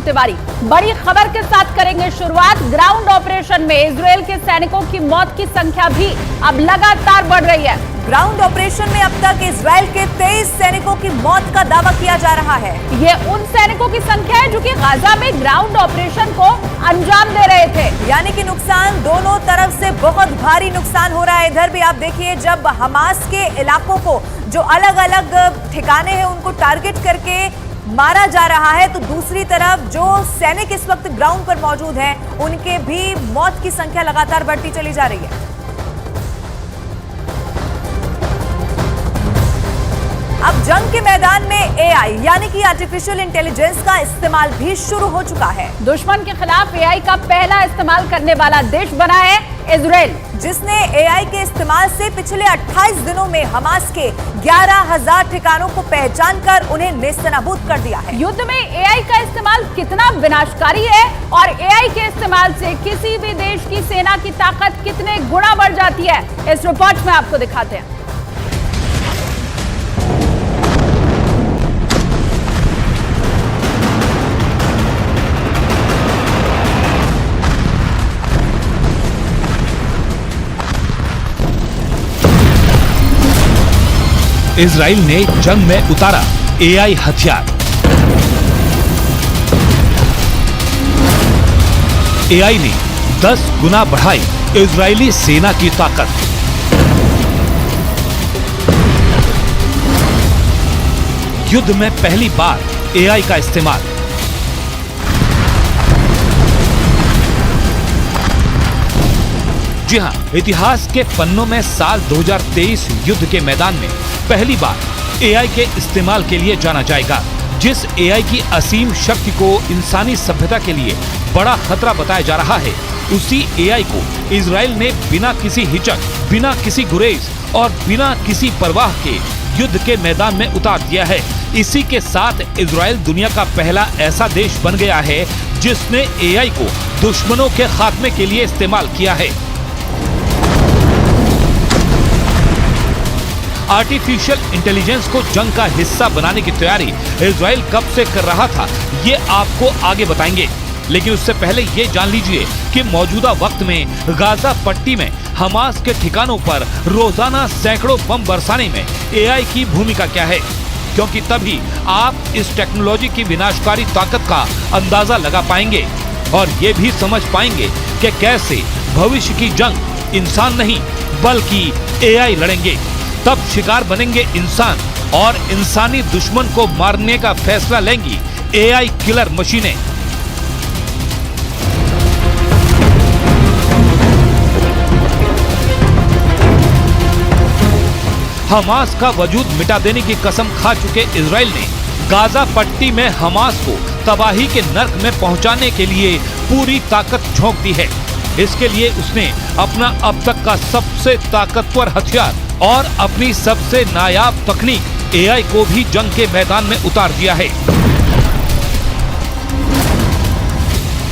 तिवारी। बड़ी खबर के साथ करेंगे शुरुआत। ग्राउंड ऑपरेशन में इजरायल के सैनिकों की मौत की संख्या भी अब लगातार बढ़ रही है। ग्राउंड ऑपरेशन में अब तक इजरायल के 23 सैनिकों की मौत का दावा किया जा रहा है। ये उन सैनिकों की संख्या है जो कि गाजा में ग्राउंड ऑपरेशन को अंजाम दे रहे थे। यानी कि नुकसान दोनों तरफ से बहुत भारी नुकसान हो रहा है। इधर भी आप देखिए, जब हमास के इलाकों को जो अलग अलग ठिकाने हैं उनको टारगेट करके मारा जा रहा है, तो दूसरी तरफ जो सैनिक इस वक्त ग्राउंड पर मौजूद हैं उनके भी मौत की संख्या लगातार बढ़ती चली जा रही है। अब जंग के मैदान में एआई यानी कि आर्टिफिशियल इंटेलिजेंस का इस्तेमाल भी शुरू हो चुका है। दुश्मन के खिलाफ एआई का पहला इस्तेमाल करने वाला देश बना है इजरायल, जिसने एआई के इस्तेमाल से पिछले 28 दिनों में हमास के 11,000 ठिकानों को पहचान कर उन्हें नेस्तनाबूद कर दिया है। युद्ध में एआई का इस्तेमाल कितना विनाशकारी है और एआई के इस्तेमाल से किसी भी देश की सेना की ताकत कितने गुना बढ़ जाती है, इस रिपोर्ट में आपको दिखाते हैं। इजराइल ने जंग में उतारा एआई हथियार। एआई ने 10 गुना बढ़ाई इजरायली सेना की ताकत। युद्ध में पहली बार एआई का इस्तेमाल। जी हां, इतिहास के पन्नों में साल 2023 युद्ध के मैदान में पहली बार एआई के इस्तेमाल के लिए जाना जाएगा। जिस एआई की असीम शक्ति को इंसानी सभ्यता के लिए बड़ा खतरा बताया जा रहा है, उसी एआई को इजराइल ने बिना किसी हिचक, बिना किसी गुरेज और बिना किसी परवाह के युद्ध के मैदान में उतार दिया है। इसी के साथ इजराइल दुनिया का पहला ऐसा देश बन गया है जिसने एआई को दुश्मनों के खात्मे के लिए इस्तेमाल किया है। आर्टिफिशियल इंटेलिजेंस को जंग का हिस्सा बनाने की तैयारी इजराइल कब से कर रहा था, ये आपको आगे बताएंगे। लेकिन उससे पहले ये जान लीजिए कि मौजूदा वक्त में गाजा पट्टी में हमास के ठिकानों पर रोजाना सैकड़ों बम बरसाने में एआई की भूमिका क्या है, क्योंकि तभी आप इस टेक्नोलॉजी की विनाशकारी ताकत का अंदाजा लगा पाएंगे और ये भी समझ पाएंगे कि कैसे भविष्य की जंग इंसान नहीं बल्कि एआई लड़ेंगे। तब शिकार बनेंगे इंसान और इंसानी दुश्मन को मारने का फैसला लेंगी एआई किलर मशीनें। हमास का वजूद मिटा देने की कसम खा चुके इजराइल ने गाजा पट्टी में हमास को तबाही के नर्क में पहुंचाने के लिए पूरी ताकत झोंक दी है। इसके लिए उसने अपना अब तक का सबसे ताकतवर हथियार और अपनी सबसे नायाब तकनीक एआई को भी जंग के मैदान में उतार दिया है।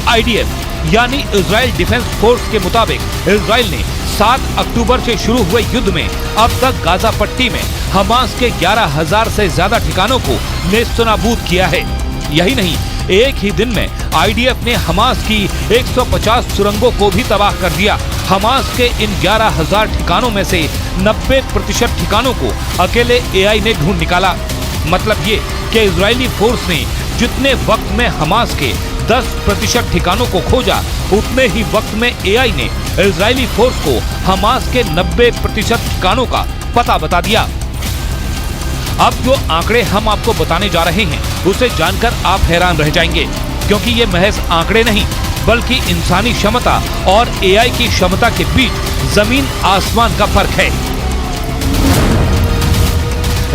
आईडीएफ यानी इजराइल डिफेंस फोर्स के मुताबिक इजराइल ने 7 अक्टूबर से शुरू हुए युद्ध में अब तक गाजा पट्टी में हमास के 11,000 से ज्यादा ठिकानों को नेस्तनाबूद किया है। यही नहीं, एक ही दिन में आईडीएफ ने हमास की 150 सुरंगों को भी तबाह कर दिया। हमास के इन 11,000 ठिकानों में से 90% ठिकानों को अकेले एआई ने ढूंढ निकाला। मतलब ये कि इजरायली फोर्स ने जितने वक्त में हमास के 10% ठिकानों को खोजा, उतने ही वक्त में एआई ने इजरायली फोर्स को हमास के 90% ठिकानों का पता बता दिया। अब जो आंकड़े हम आपको बताने जा रहे हैं उसे जानकर आप हैरान रह जाएंगे, क्योंकि ये महज आंकड़े नहीं बल्कि इंसानी क्षमता और एआई की क्षमता के बीच जमीन आसमान का फर्क है।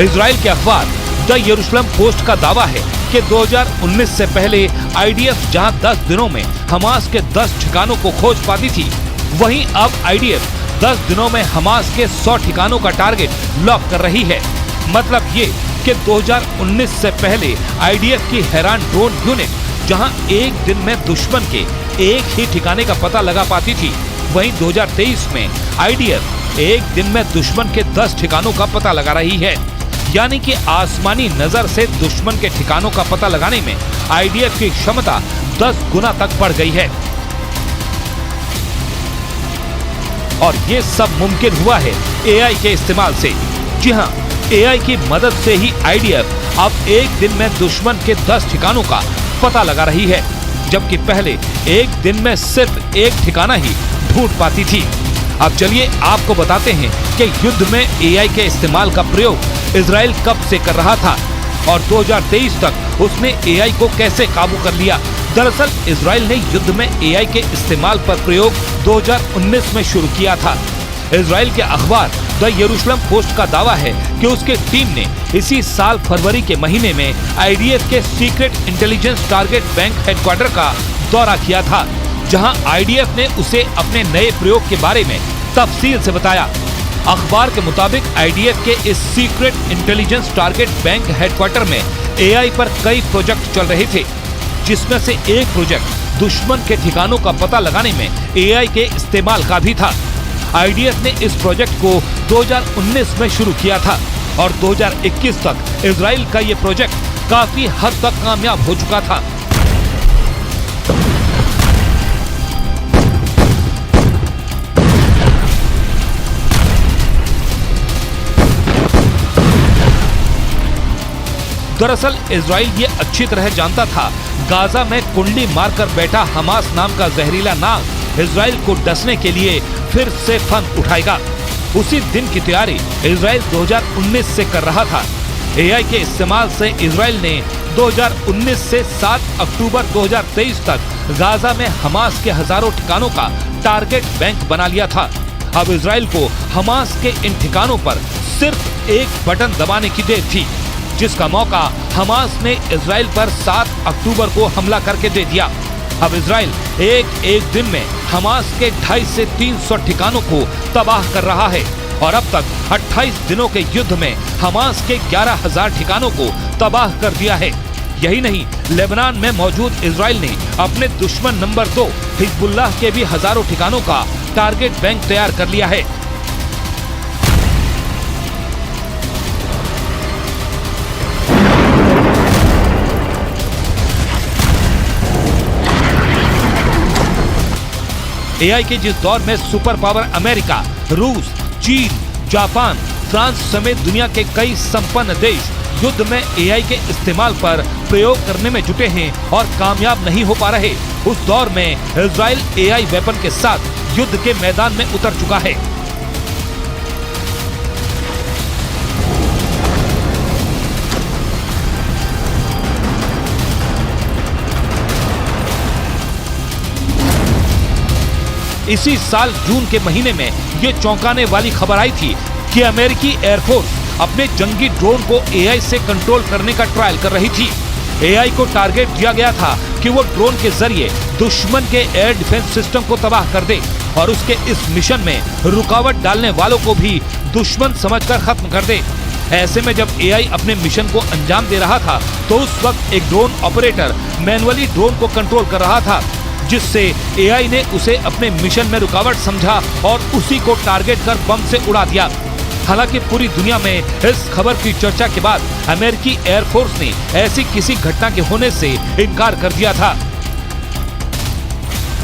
इजराइल के अखबार द यरूशलेम पोस्ट का दावा है कि 2019 से पहले आईडीएफ जहां 10 दिनों में हमास के 10 ठिकानों को खोज पाती थी, वहीं अब आईडीएफ 10 दिनों में हमास के 100 ठिकानों का टारगेट लॉक कर रही है। मतलब ये कि 2019 से पहले आईडीएफ की हैरान ड्रोन यूनिट जहां एक दिन में दुश्मन के एक ही ठिकाने का पता लगा पाती थी, वहीं 2023 में आईडीएफ एक दिन में दुश्मन के 10 ठिकानों का पता लगा रही है। यानी कि आसमानी नजर से दुश्मन के ठिकानों का पता लगाने में आईडीएफ की क्षमता 10 गुना तक बढ़ गई है। और ये सब मुमकिन हुआ है एआई के इस्तेमाल से। जी हाँ, एआई की मदद से ही आईडीएफ अब एक दिन में दुश्मन के 10 ठिकानों का पता लगा रही है, जबकि पहले एक दिन में सिर्फ एक ठिकाना ही ढूंढ पाती थी। अब चलिए आपको बताते हैं कि युद्ध में एआई के इस्तेमाल का प्रयोग इजराइल कब से कर रहा था और 2023 तक उसने एआई को कैसे काबू कर लिया। दरअसल इजराइल ने युद्ध में एआई के इस्तेमाल पर प्रयोग 2019 में शुरू किया था। इजराइल के अखबार द यरूशलेम पोस्ट का दावा है कि उसके टीम ने इसी साल फरवरी के महीने में आईडीएफ के secret intelligence target bank headquarter का दौरा किया था, जहां आईडीएफ ने उसे अपने नए प्रयोग के बारे में तफसील से बताया। अखबार के मुताबिक आईडीएफ के इस secret intelligence target bank headquarter में एआई पर कई प्रोजेक्ट चल रहे थे, जिसमें से एक प्रोजेक्ट दुश्मन के ठिकानों का पता लगाने में एआई के इस्तेमाल का भी था। आईडीएफ ने इस प्रोजेक्ट को 2019 में शुरू किया था और 2021 तक इजराइल का ये प्रोजेक्ट काफी हद तक कामयाब हो चुका था। दरअसल इजराइल ये अच्छी तरह जानता था गाजा में कुंडली मारकर बैठा हमास नाम का जहरीला नाग इजराइल को डसने के लिए फिर से फन उठाएगा। उसी दिन की तैयारी इजराइल 2019 से कर रहा था। एआई के इस्तेमाल से इजराइल ने 2019 से 7 अक्टूबर 2023 तक गाजा में हमास के हजारों ठिकानों का टारगेट बैंक बना लिया था। अब इजराइल को हमास के इन ठिकानों पर सिर्फ एक बटन दबाने की देर थी, जिसका मौका हमास ने इजराइल पर 7 अक्टूबर को हमला करके दे दिया। अब इजराइल एक दिन में हमास के 250 से 300 ठिकानों को तबाह कर रहा है और अब तक 28 दिनों के युद्ध में हमास के 11,000 ठिकानों को तबाह कर दिया है। यही नहीं, लेबनान में मौजूद इजराइल ने अपने दुश्मन नंबर 2 हिजबुल्लाह के भी हजारों ठिकानों का टारगेट बैंक तैयार कर लिया है। एआई के जिस दौर में सुपर पावर अमेरिका, रूस, चीन, जापान, फ्रांस समेत दुनिया के कई संपन्न देश युद्ध में एआई के इस्तेमाल पर प्रयोग करने में जुटे हैं और कामयाब नहीं हो पा रहे, उस दौर में इजराइल एआई वेपन के साथ युद्ध के मैदान में उतर चुका है। इसी साल जून के महीने में ये चौंकाने वाली खबर आई थी कि अमेरिकी एयरफोर्स अपने जंगी ड्रोन को एआई से कंट्रोल करने का ट्रायल कर रही थी। एआई को टारगेट दिया गया था कि वो ड्रोन के जरिए दुश्मन के एयर डिफेंस सिस्टम को तबाह कर दे और उसके इस मिशन में रुकावट डालने वालों को भी दुश्मन समझकर खत्म कर दे। ऐसे में जब एआई अपने मिशन को अंजाम दे रहा था तो उस वक्त एक ड्रोन ऑपरेटर मैनुअली ड्रोन को कंट्रोल कर रहा था, जिससे एआई ने उसे अपने मिशन में रुकावट समझा और उसी को टारगेट कर बम से उड़ा दिया। हालांकि पूरी दुनिया में इस खबर की चर्चा के बाद अमेरिकी एयरफोर्स ने ऐसी किसी घटना के होने से इनकार कर दिया था।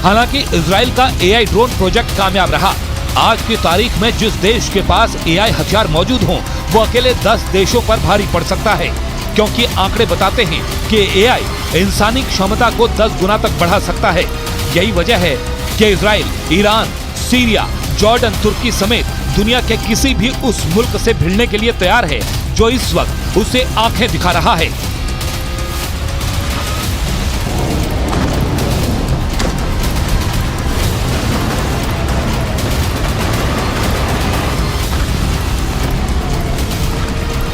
हालांकि इजराइल का एआई ड्रोन प्रोजेक्ट कामयाब रहा। आज की तारीख में जिस देश के पास एआई हथियार मौजूद हों, वो अकेले 10 देशों पर भारी पड़ सकता है, क्योंकि आंकड़े बताते हैं कि एआई इंसानी क्षमता को 10 गुना तक बढ़ा सकता है। यही वजह है कि इजराइल, ईरान, सीरिया, जॉर्डन, तुर्की समेत दुनिया के किसी भी उस मुल्क से भिड़ने के लिए तैयार है जो इस वक्त उसे आंखें दिखा रहा है।